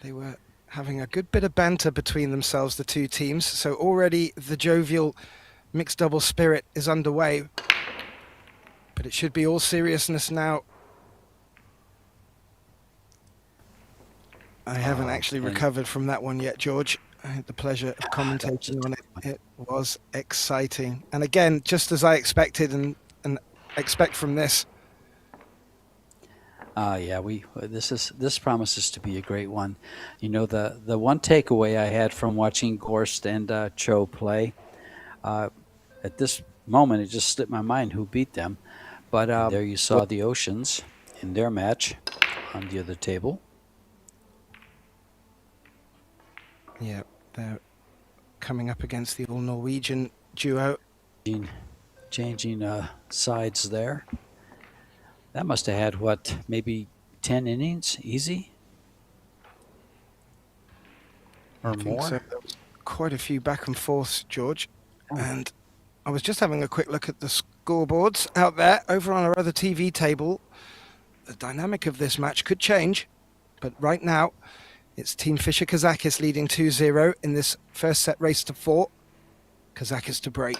They were having a good bit of banter between themselves, the two teams. So already the jovial mixed double spirit is underway. But it should be all seriousness now. I haven't actually recovered from that one yet, George. I had the pleasure of commentating on it. It was exciting. And again, just as I expected and expect from this. Yeah, this promises to be a great one. You know, the one takeaway I had from watching Gorst and Cho play, at this moment, it just slipped my mind who beat them. But there you saw the Oceans in their match on the other table. Yeah, they're coming up against the all-Norwegian duo. Changing sides there. That must have had, what, maybe 10 innings? Easy? Or more? So. There was quite a few back and forths, George. Oh. And I was just having a quick look at the scoreboards out there. Over on our other TV table, the dynamic of this match could change. But right now, it's Team Fischer Kazakis leading 2-0 in this first set race to 4. Kazakis to break.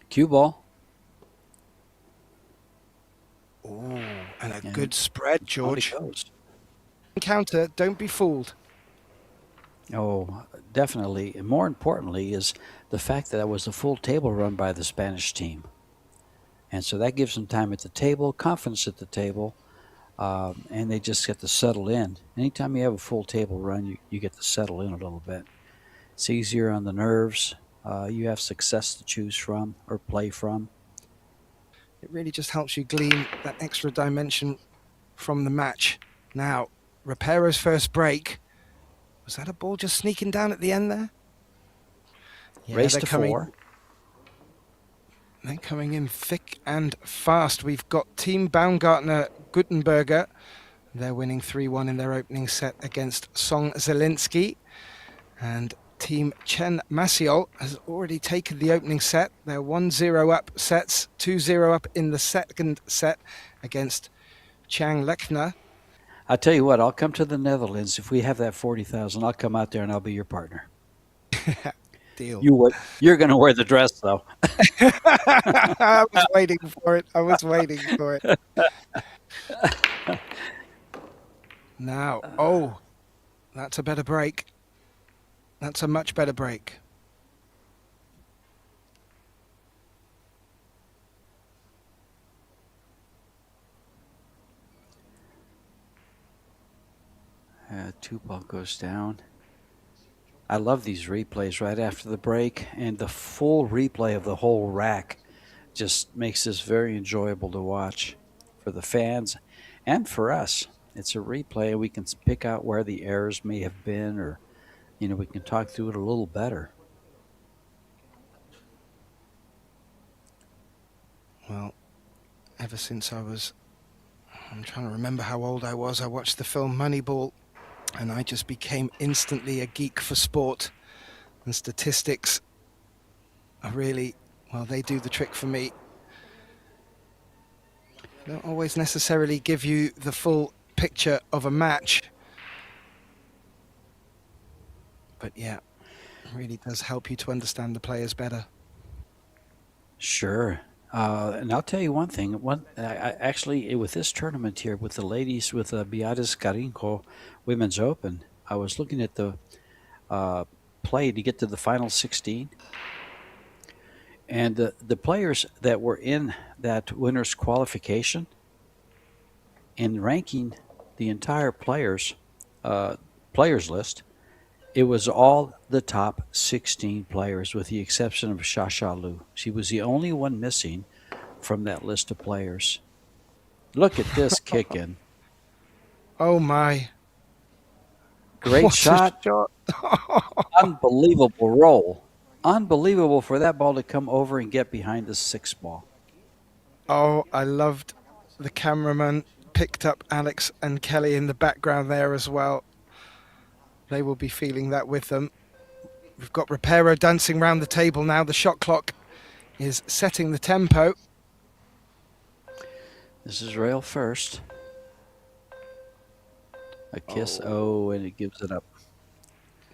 Cue ball. Oh, and a good spread, George. Counter, don't be fooled. Oh, definitely. And more importantly is the fact that was a full table run by the Spanish team. And so that gives them time at the table, confidence at the table, and they just get to settle in. Anytime you have a full table run, you get to settle in a little bit. It's easier on the nerves. You have success to choose from or play from. It really just helps you glean that extra dimension from the match. Now, Ropero's first break. Was that a ball just sneaking down at the end there? Yeah, race to 4. They're coming in thick and fast. We've got Team Baumgartner Gutenberger. They're winning 3-1 in their opening set against Song Zielinski. And Team Chen Maciol has already taken the opening set. They're 1-0 up sets, 2-0 up in the second set against Chang Lechner. I'll tell you what, I'll come to the Netherlands. If we have that 40,000, I'll come out there and I'll be your partner. Deal. You're going to wear the dress, though. I was waiting for it. Now, that's a better break. That's a much better break. Two ball goes down. I love these replays right after the break, and the full replay of the whole rack just makes this very enjoyable to watch for the fans and for us. It's a replay. We can pick out where the errors may have been, or we can talk through it a little better. Well, ever since I'm trying to remember how old I was, I watched the film Moneyball, and I just became instantly a geek for sport. And statistics are really, they do the trick for me. They don't always necessarily give you the full picture of a match. But yeah, it really does help you to understand the players better. Sure. And I'll tell you one thing. Actually, with this tournament here, with the ladies, with the Beatriz Carinco Women's Open, I was looking at the play to get to the final 16. And the players that were in that winner's qualification, in ranking the entire players list, it was all the top 16 players, with the exception of Shasha Liu. She was the only one missing from that list of players. Look at this kick in. Oh, my. Great shot. Unbelievable roll. Unbelievable for that ball to come over and get behind the 6 ball. Oh, I loved the cameraman picked up Alex and Kelly in the background there as well. They will be feeling that with them. We've got Ropero dancing around the table now. The shot clock is setting the tempo. This is rail first. A kiss. Oh, Oh, and it gives it up.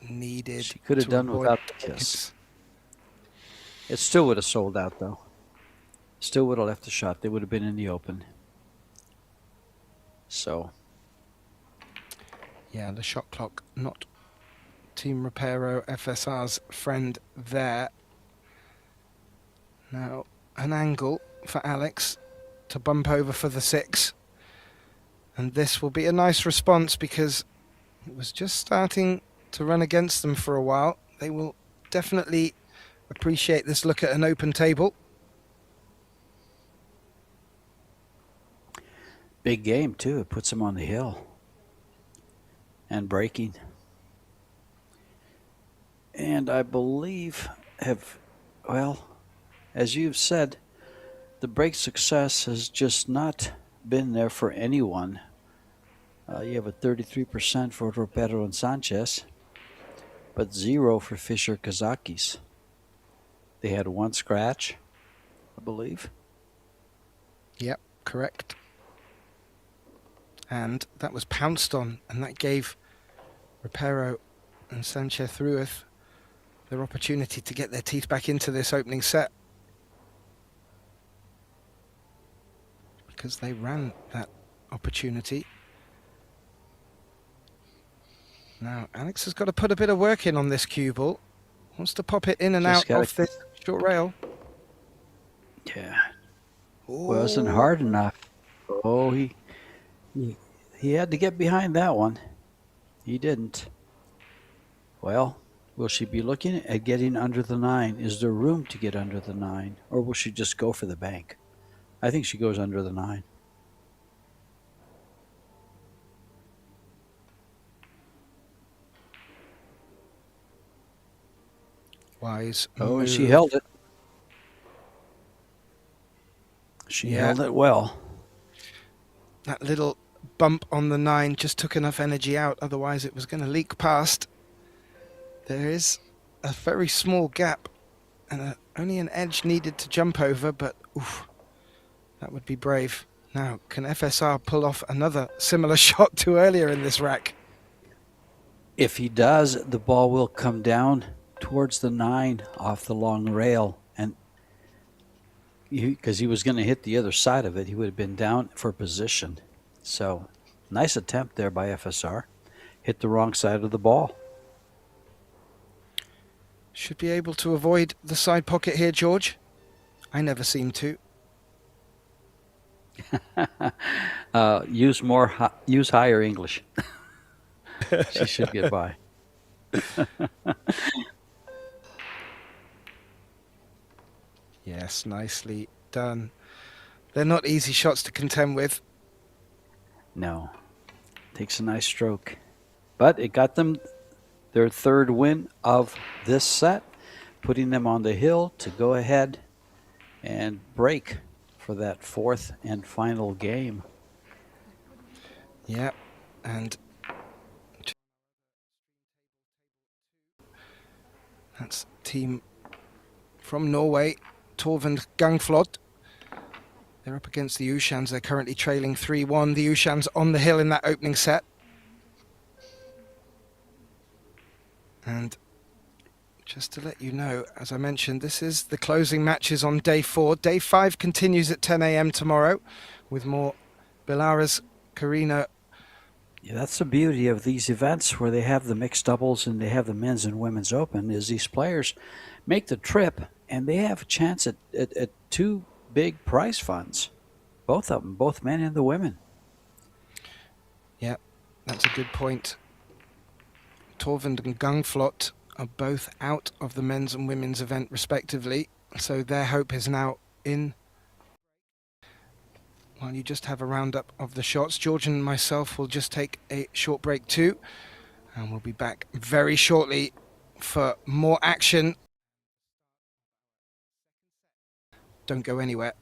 needed She could have to done avoid without the kiss. It still would have sold out, though. Still would have left the shot. They would have been in the open. So, Yeah, the shot clock, not Team Ropero, FSR's friend there. Now, an angle for Alex to bump over for the 6. And this will be a nice response because it was just starting to run against them for a while. They will definitely appreciate this look at an open table. big game, too. It puts them on the hill and breaking. And I believe as you've said, the break success has just not been there for anyone. You have a 33% for Ropero and Sanchez, but 0 for Fisher Kazakis. They had 1 scratch, I believe. Yep, correct. And that was pounced on, and that gave Ropero and Sances Ruiz their opportunity to get their teeth back into this opening set, because they ran that opportunity. Now, Alex has got to put a bit of work in on this cue ball. Wants to pop it in and Just out of this short rail. Yeah. Wasn't hard enough. Oh, he had to get behind that one. He didn't. Well, will she be looking at getting under the 9? Is there room to get under the 9? Or will she just go for the bank? I think she goes under the 9. Wise Oh, move. and she held it. She held it well. That little bump on the 9 just took enough energy out, otherwise it was going to leak past. There is a very small gap and only an edge needed to jump over, but oof, that would be brave. Now, can FSR pull off another similar shot to earlier in this rack? If he does, the ball will come down towards the 9 off the long rail, and because he was going to hit the other side of it, he would have been down for position. So, nice attempt there by FSR. Hit the wrong side of the ball. Should be able to avoid the side pocket here, George. I never seem to. Use higher English. She should get by. Yes, nicely done. They're not easy shots to contend with. No. Takes a nice stroke. But it got them their 3rd win of this set, putting them on the hill to go ahead and break for that 4th and final game. Yeah, and that's team from Norway, Torvald Gangflod. They're up against the Ushans. They're currently trailing 3-1. The Ushans on the hill in that opening set. And just to let you know, as I mentioned, this is the closing matches on day 4. Day 5 continues at 10 a.m. tomorrow with more Belarus, Karina. Yeah, that's the beauty of these events where they have the mixed doubles and they have the men's and women's open, is these players make the trip and they have a chance at 2 big prize funds. Both of them, both men and the women. Yeah, that's a good point. Torvald and Gangflot are both out of the men's and women's event respectively, so their hope is now in. While you just have a roundup of the shots, George and myself will just take a short break too, and we'll be back very shortly for more action. Don't go anywhere.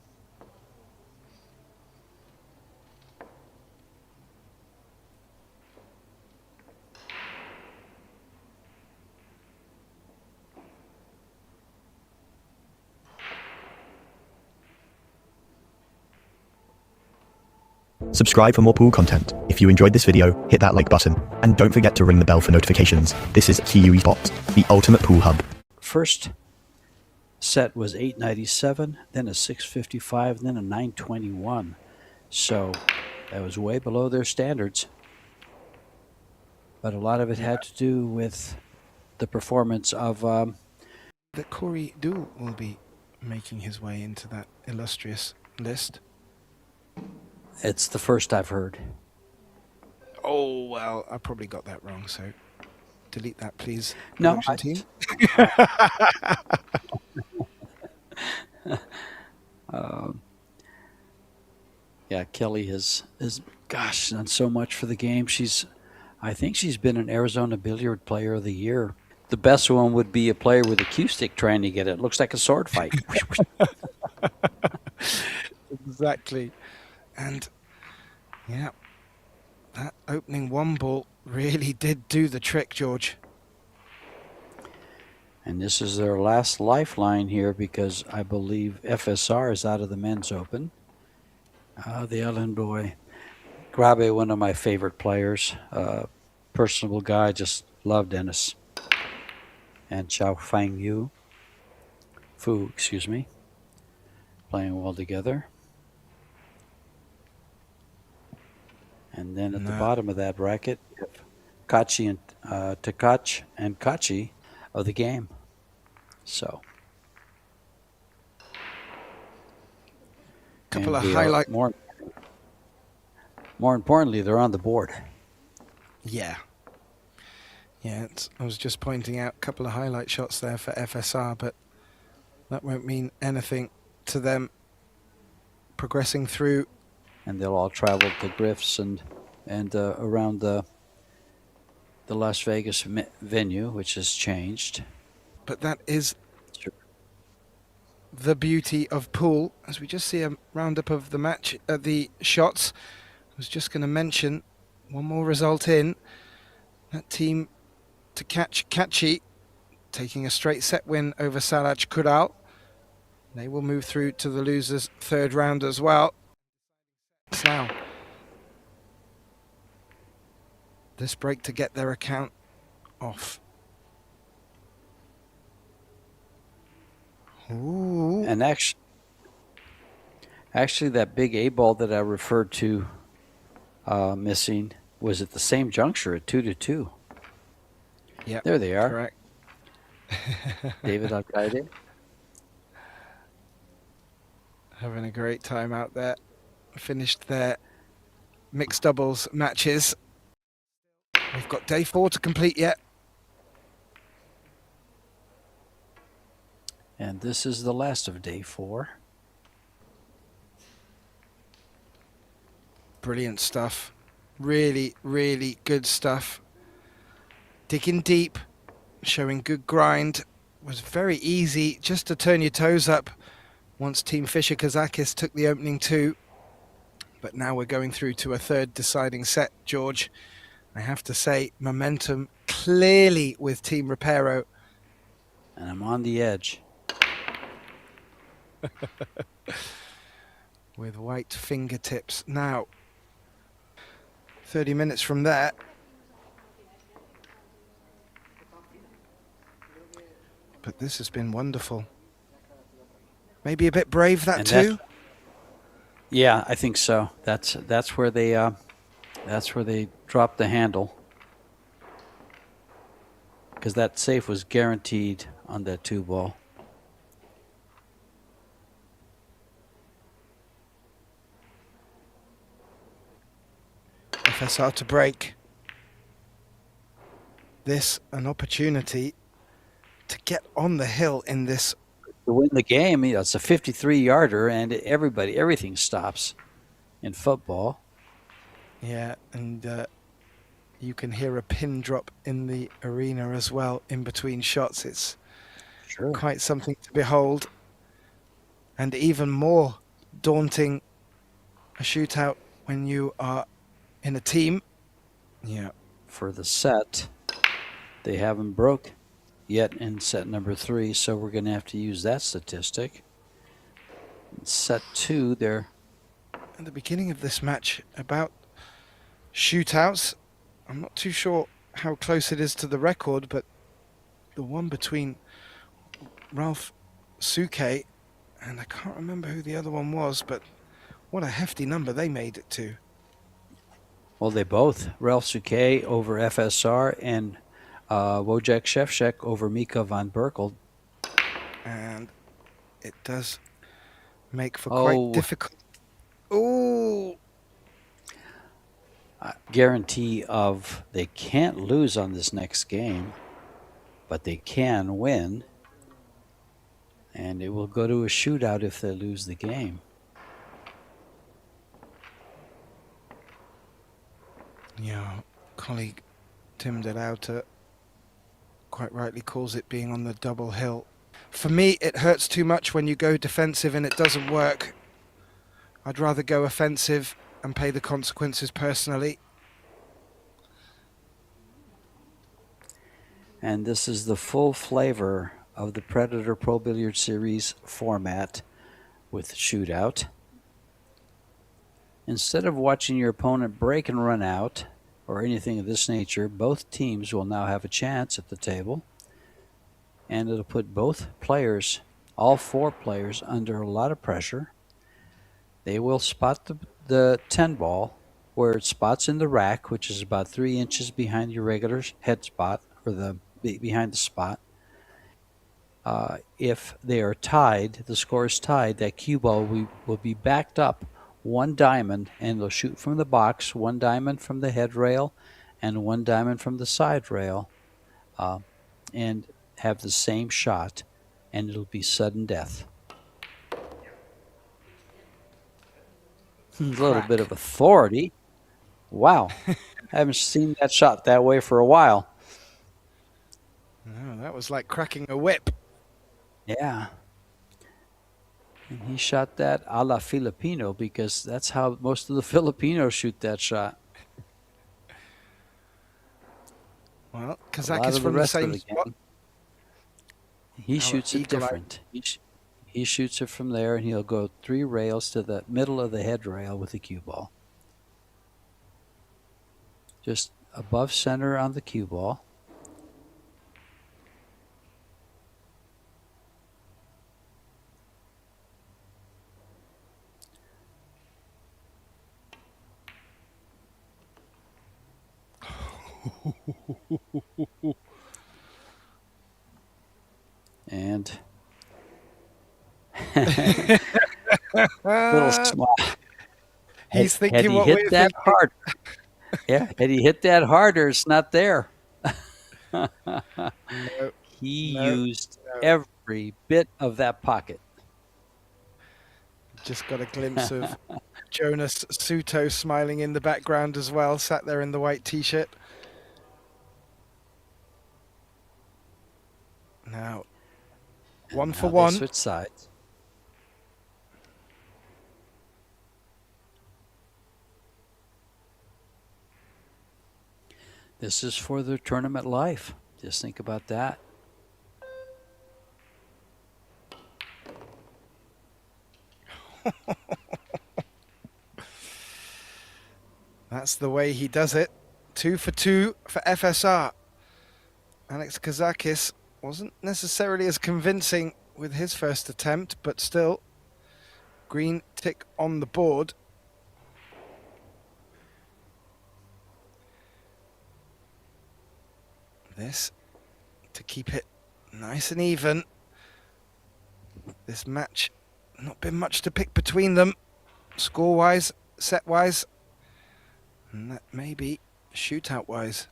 Subscribe for more pool content. If you enjoyed this video, hit that like button. And don't forget to ring the bell for notifications. This is Kiwi Spot, the ultimate pool hub. First set was 897, then a 655, then a 921. So that was way below their standards. But a lot of it had to do with the performance of... that Corey Dool will be making his way into that illustrious list. It's the first I've heard. Oh, well, I probably got that wrong, so delete that, please. No, Production team. Yeah, Kelly has gosh, done so much for the game. I think she's been an Arizona Billiard Player of the Year. The best one would be a player with a cue stick trying to get it. Looks like a sword fight. Exactly. And, yeah, that opening one ball really did do the trick, George. And this is their last lifeline here because I believe FSR is out of the men's open. The Ellen boy. Grabe, one of my favorite players. Personable guy, just love Dennis. And Fu, playing well together. And then at the bottom of that bracket, Kachi and Takach and Kachi of the game. So, couple of highlights. More importantly, they're on the board. Yeah. Yeah, I was just pointing out a couple of highlight shots there for FSR, but that won't mean anything to them progressing through. And they'll all travel to Griff's and around the Las Vegas venue, which has changed. But that is the beauty of pool. As we just see a roundup of the match, the shots. I was just going to mention one more result in. That team to catch Kachi taking a straight set win over Salaj Kural. They will move through to the losers' third round as well. Now, this break to get their account off. Ooh. And actually, that big A ball that I referred to missing was at the same juncture at 2-2. Yeah, there they are. Correct. David Alcaide having a great time out there. Finished their mixed doubles matches. We've got day 4 to complete yet. And this is the last of day 4. Brilliant stuff. Really, really good stuff. Digging deep, showing good grind. Was very easy just to turn your toes up once Team Fischer Kazakis took the opening 2. But now we're going through to a third deciding set, George. I have to say, momentum clearly with Team Ropero. And I'm on the edge. With white fingertips. Now, 30 minutes from there. But this has been wonderful. Maybe a bit brave, that too? Yeah, I think so. That's where they dropped the handle. Because that safe was guaranteed on that 2 ball. FSR to break. This an opportunity to get on the hill in this. To win the game, it's a 53-yarder, and everything stops in football. Yeah, and you can hear a pin drop in the arena as well in between shots. It's quite something to behold. And even more daunting, a shootout when you are in a team. Yeah. For the set, they haven't broke yet in set number 3, so we're going to have to use that statistic. In set 2, they're at the beginning of this match about shootouts. I'm not too sure how close it is to the record, but the one between Ralph Suke and I can't remember who the other one was, but what a hefty number they made it to. Well, they both. Ralph Suke over FSR and Wojciech Szewczak over Mika van Berkel. And it does make for quite difficult. Oh, Guarantee of they can't lose on this next game, but they can win. And it will go to a shootout if they lose the game. Yeah, colleague Tim DeLauter quite rightly calls it being on the double hill. For me, it hurts too much when you go defensive and it doesn't work. I'd rather go offensive and pay the consequences personally. And this is the full flavor of the Predator Pro Billiard Series format with shootout. Instead of watching your opponent break and run out, or anything of this nature, both teams will now have a chance at the table. And it'll put both players, all four players, under a lot of pressure. They will spot the 10 ball where it spots in the rack, which is about 3 inches behind your regular head spot, or behind the spot. If they are tied, the score is tied, that cue ball will be backed up 1 diamond, and they'll shoot from the box 1 diamond from the head rail and 1 diamond from the side rail, and have the same shot, and it'll be sudden death. A little bit of authority. Wow. I haven't seen that shot that way for a while. No, that was like cracking a whip. Yeah. And he shot that a la Filipino, because that's how most of the Filipinos shoot that shot. Well, Kazakis from the same spot. He shoots it different. He shoots it from there, and he'll go 3 rails to the middle of the head rail with the cue ball. Just above center on the cue ball. And little smile. He's thinking, had he what hit that hard? Yeah, had he hit that harder, it's not there. He used every bit of that pocket. Just got a glimpse of Jonas Suto smiling in the background as well, sat there in the white t-shirt. Now, one for one. Switch sides. This is for their tournament life. Just think about that. That's the way he does it. 2 for 2 for FSR. Alex Kazakis wasn't necessarily as convincing with his first attempt, but still, green tick on the board. This to keep it nice and even. This match, not been much to pick between them, score-wise, set-wise, and that may be shootout-wise.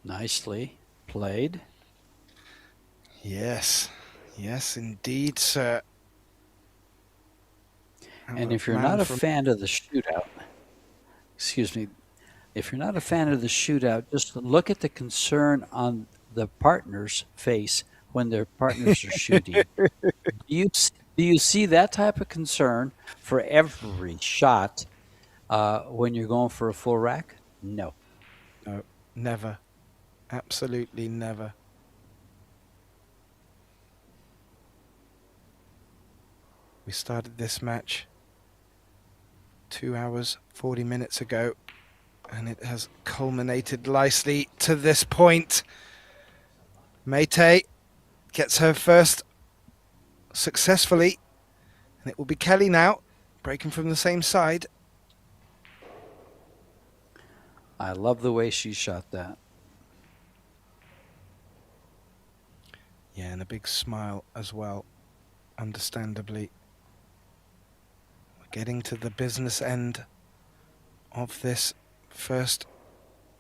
Nicely played. Yes. Yes, indeed, sir. And if you're not a fan of the shootout, if you're not a fan of the shootout, just look at the concern on the partner's face when their partners are shooting. Do you see that type of concern for every shot when you're going for a full rack? No. No, never. Absolutely never. We started this match 2 hours, 40 minutes ago, and it has culminated nicely to this point. Mayte gets her first successfully, and it will be Kelly now, breaking from the same side. I love the way she shot that. Yeah, and a big smile as well, understandably. We're getting to the business end of this first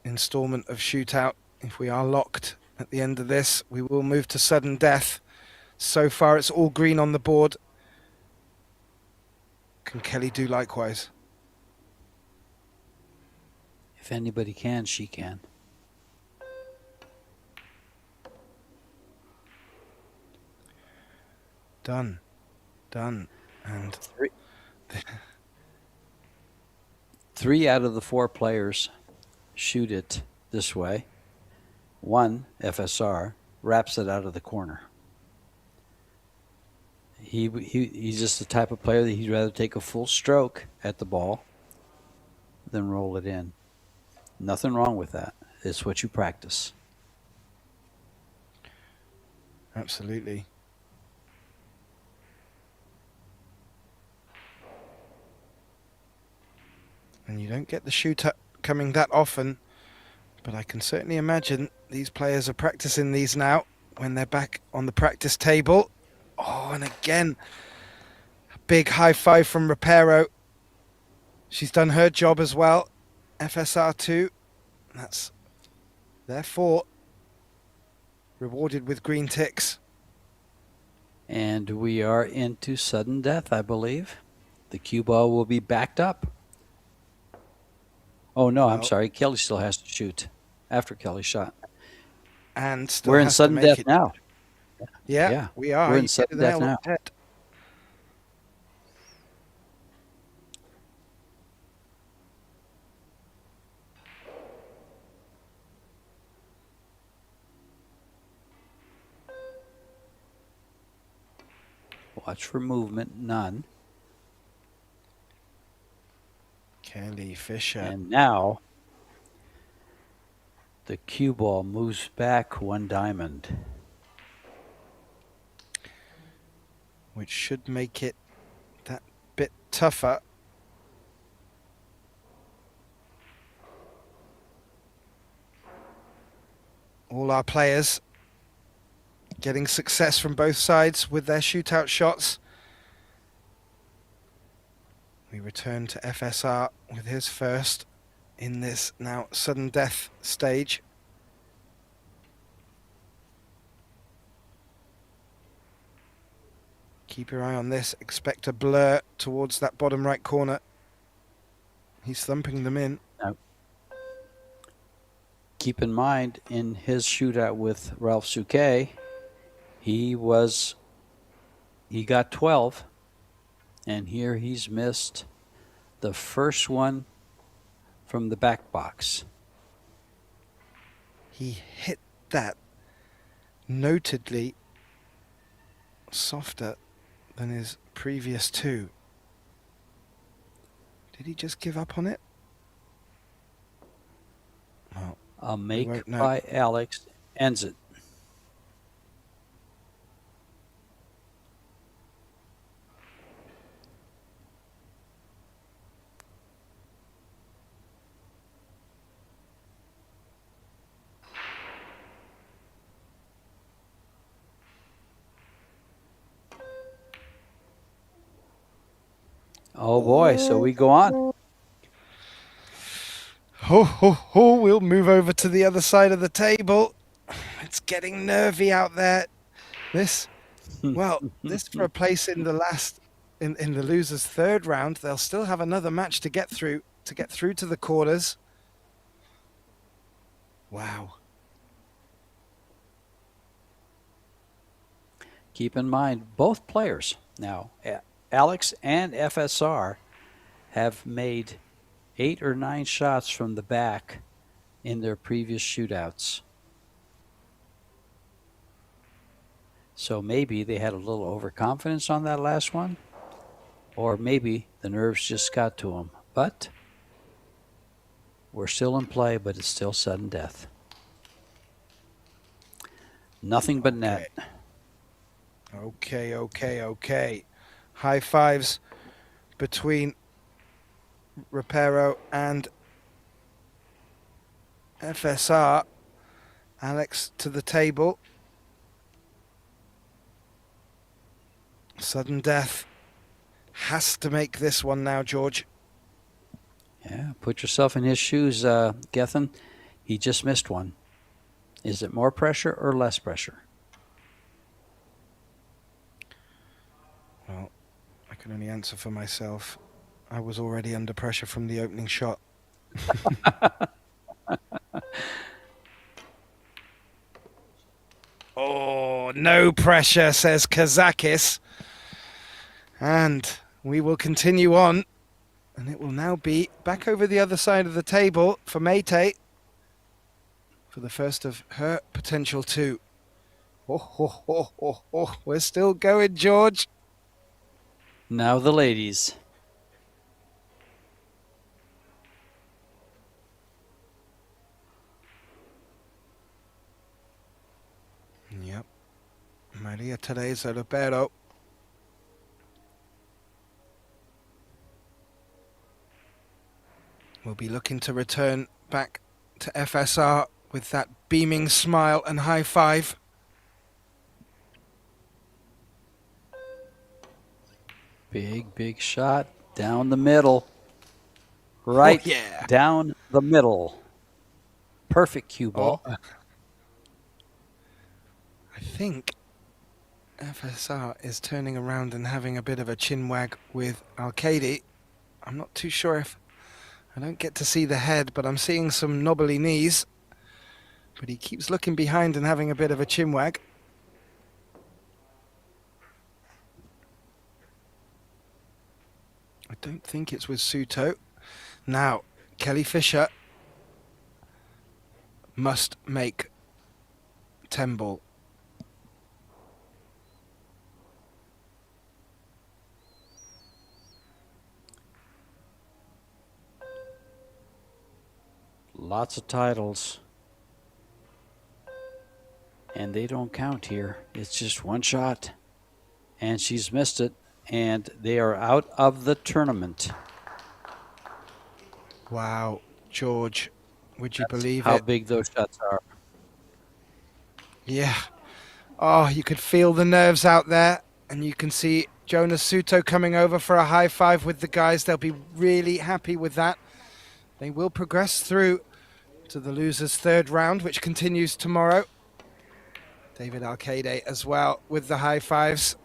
installment of Shootout. If we are locked at the end of this, we will move to sudden death. So far, it's all green on the board. Can Kelly do likewise? If anybody can, she can. Done. And Three out of the 4 players shoot it this way. One, FSR, wraps it out of the corner. He's just the type of player that he'd rather take a full stroke at the ball than roll it in. Nothing wrong with that. It's what you practice. absolutely. And you don't get the shooter coming that often, but I can certainly imagine these players are practicing these now when they're back on the practice table. Oh, and again, a big high five from Ropero. She's done her job as well. FSR2, that's therefore rewarded with green ticks. And we are into sudden death, I believe. The cue ball will be backed up. Oh, no, I'm sorry. Kelly still has to shoot after Kelly shot. And still We're in has to sudden make death it. now. Yeah, we are. We're You in hit sudden the death nail on now. the head. Watch for movement, none. Kelly Fisher. And now the cue ball moves back 1 diamond. Which should make it that bit tougher. All our players getting success from both sides with their shootout shots. We return to FSR with his first in this now sudden death stage. Keep your eye on this. Expect a blur towards that bottom right corner. He's thumping them in. Now, keep in mind, in his shootout with Ralph Souquet, he got 12, and here he's missed the first one from the back box. He hit that notedly softer than his previous 2. Did he just give up on it? Well, A make won't know. by Alex ends it. Oh boy, so we go on. We'll move over to the other side of the table. It's getting nervy out there. This for a place in in the losers' third round. They'll still have another match to get through to the quarters. Wow. Keep in mind, both players now, Alex and FSR, have made 8 or 9 shots from the back in their previous shootouts. So maybe they had a little overconfidence on that last one, or maybe the nerves just got to them. But we're still in play, but it's still sudden death. Nothing but net. Okay. High fives between Ropero and FSR. Alex to the table. Sudden death has to make this one now, George. Yeah, put yourself in his shoes, Gethin. He just missed one. Is it more pressure or less pressure? Well, I can only answer for myself. I was already under pressure from the opening shot. Oh, no pressure, says Kazakis. And we will continue on. And it will now be back over the other side of the table for Mayte for the first of her potential two. Oh, we're still going, George. Now the ladies. Yep. Maria Teresa Ropero. Will be looking to return back to FSR with that beaming smile and high five. Big shot down the middle. Right down the middle. Perfect cue ball. I think FSR is turning around and having a bit of a chin wag with Arcady. I'm not too sure if I don't get to see the head, but I'm seeing some knobbly knees. But he keeps looking behind and having a bit of a chin wag. I don't think it's with Suto. Now, Kelly Fisher must make 10 ball. Lots of titles. And they don't count here. It's just one shot. And she's missed it. And they are out of the tournament. Wow, George, would you believe how it? big those shots are. Yeah. Oh, you could feel the nerves out there. And you can see Jonas Suto coming over for a high five with the guys. They'll be really happy with that. They will progress through to the losers' third round, which continues tomorrow. David Arcade as well with the high fives.